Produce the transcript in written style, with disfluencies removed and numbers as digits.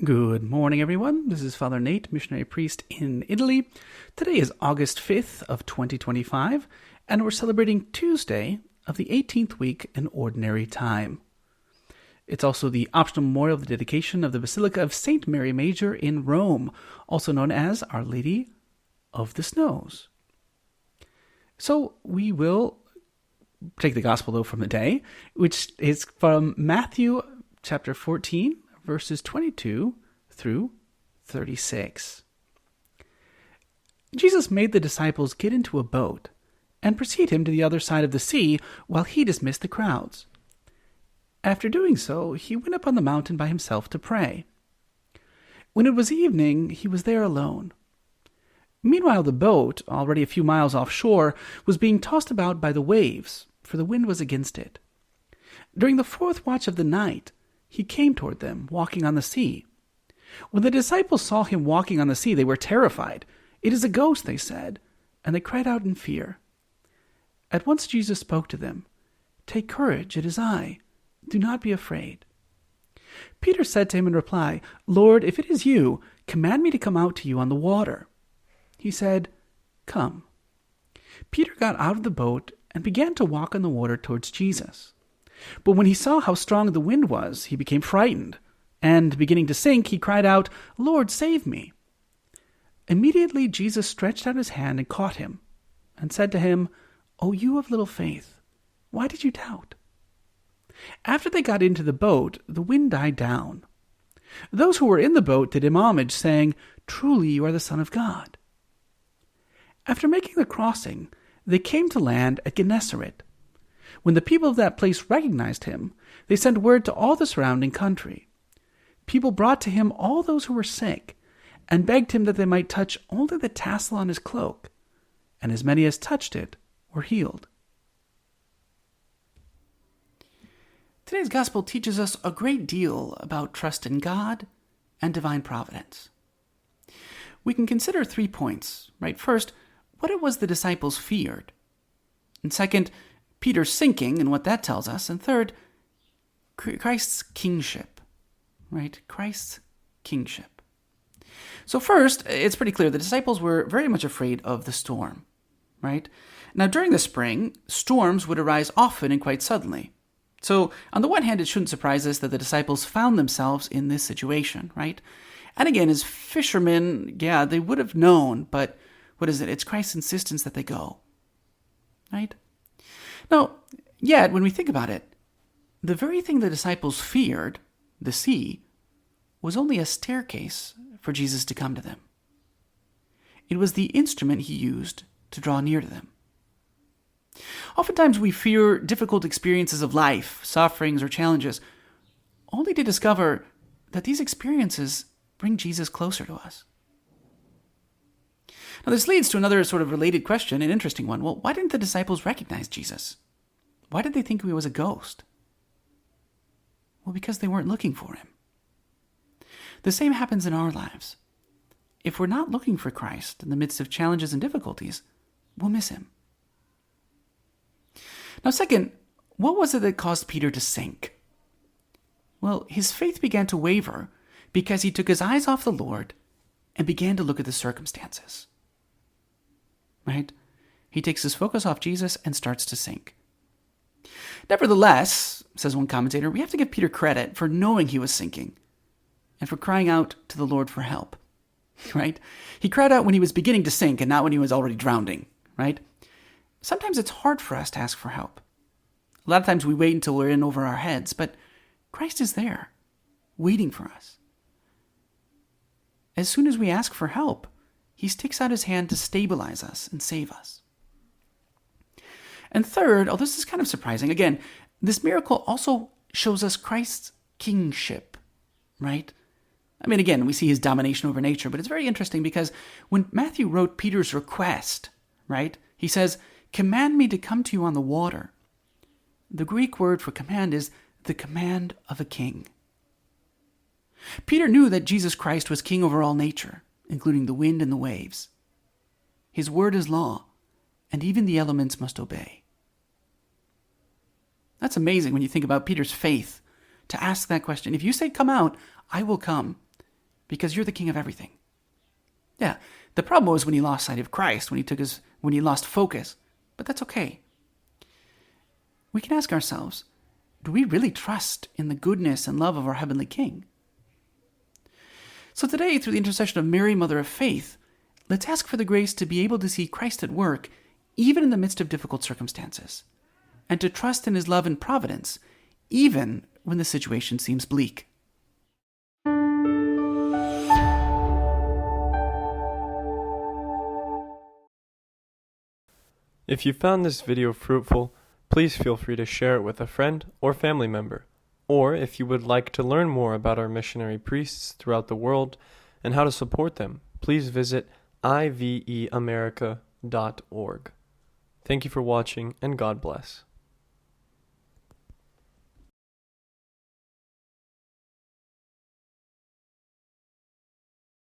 Good morning, everyone. This is Father Nate, missionary priest in Italy. Today is August 5th of 2025, and we're celebrating Tuesday of the 18th week in Ordinary Time. It's also the optional memorial of the dedication of the Basilica of St. Mary Major in Rome, also known as Our Lady of the Snows. So we will take the Gospel, though, from the day, which is from Matthew chapter 14, verses 22 through 36. Jesus made the disciples get into a boat and precede him to the other side of the sea while he dismissed the crowds. After doing so, he went up on the mountain by himself to pray. When it was evening, he was there alone. Meanwhile, the boat, already a few miles offshore, was being tossed about by the waves, for the wind was against it. During the fourth watch of the night, he came toward them, walking on the sea. When the disciples saw him walking on the sea, they were terrified. "It is a ghost," they said, and they cried out in fear. At once Jesus spoke to them. "Take courage, it is I. Do not be afraid." Peter said to him in reply, "Lord, if it is you, command me to come out to you on the water." He said, "Come." Peter got out of the boat and began to walk on the water towards Jesus. But when he saw how strong the wind was, he became frightened, and, beginning to sink, he cried out, "Lord, save me." Immediately Jesus stretched out his hand and caught him, and said to him, "O you of little faith, why did you doubt?" After they got into the boat, the wind died down. Those who were in the boat did him homage, saying, "Truly you are the Son of God." After making the crossing, they came to land at Gennesaret. When the people of that place recognized him, they sent word to all the surrounding country. People brought to him all those who were sick, and begged him that they might touch only the tassel on his cloak, and as many as touched it were healed. Today's Gospel teaches us a great deal about trust in God and divine providence. We can consider 3 points, right? First, what it was the disciples feared. And second, Peter's sinking and what that tells us. And third, Christ's kingship, right? Christ's kingship. So first, it's pretty clear the disciples were very much afraid of the storm, right? Now, during the spring, storms would arise often and quite suddenly. So, on the one hand, it shouldn't surprise us that the disciples found themselves in this situation, right? And again, as fishermen, they would have known, but what is it? It's Christ's insistence that they go, right? Now, yet, when we think about it, the very thing the disciples feared, the sea, was only a staircase for Jesus to come to them. It was the instrument he used to draw near to them. Oftentimes we fear difficult experiences of life, sufferings, or challenges, only to discover that these experiences bring Jesus closer to us. Now, this leads to another sort of related question, an interesting one. Well, why didn't the disciples recognize Jesus? Why did they think he was a ghost? Well, because they weren't looking for him. The same happens in our lives. If we're not looking for Christ in the midst of challenges and difficulties, we'll miss him. Now, second, what was it that caused Peter to sink? Well, his faith began to waver because he took his eyes off the Lord and began to look at the circumstances. Right? He takes his focus off Jesus and starts to sink. Nevertheless, says one commentator, we have to give Peter credit for knowing he was sinking and for crying out to the Lord for help. Right? He cried out when he was beginning to sink and not when he was already drowning. Right? Sometimes it's hard for us to ask for help. A lot of times we wait until we're in over our heads, but Christ is there, waiting for us. As soon as we ask for help, he sticks out his hand to stabilize us and save us. And third, this is kind of surprising, again, this miracle also shows us Christ's kingship, right? I mean, again, we see his domination over nature, but it's very interesting because when Matthew wrote Peter's request, right, he says, "Command me to come to you on the water." The Greek word for command is the command of a king. Peter knew that Jesus Christ was king over all nature, including the wind and the waves. His word is law, and even the elements must obey. That's amazing when you think about Peter's faith to ask that question. If you say, "Come out," I will come. because you're the king of everything. Yeah, the problem was when he lost sight of Christ, when he lost focus. But that's okay. We can ask ourselves, do we really trust in the goodness and love of our heavenly King? So today, through the intercession of Mary, Mother of Faith, let's ask for the grace to be able to see Christ at work, even in the midst of difficult circumstances, and to trust in his love and providence, even when the situation seems bleak. If you found this video fruitful, please feel free to share it with a friend or family member. Or if you would like to learn more about our missionary priests throughout the world and how to support them, please visit iveamerica.org. Thank you for watching, and God bless.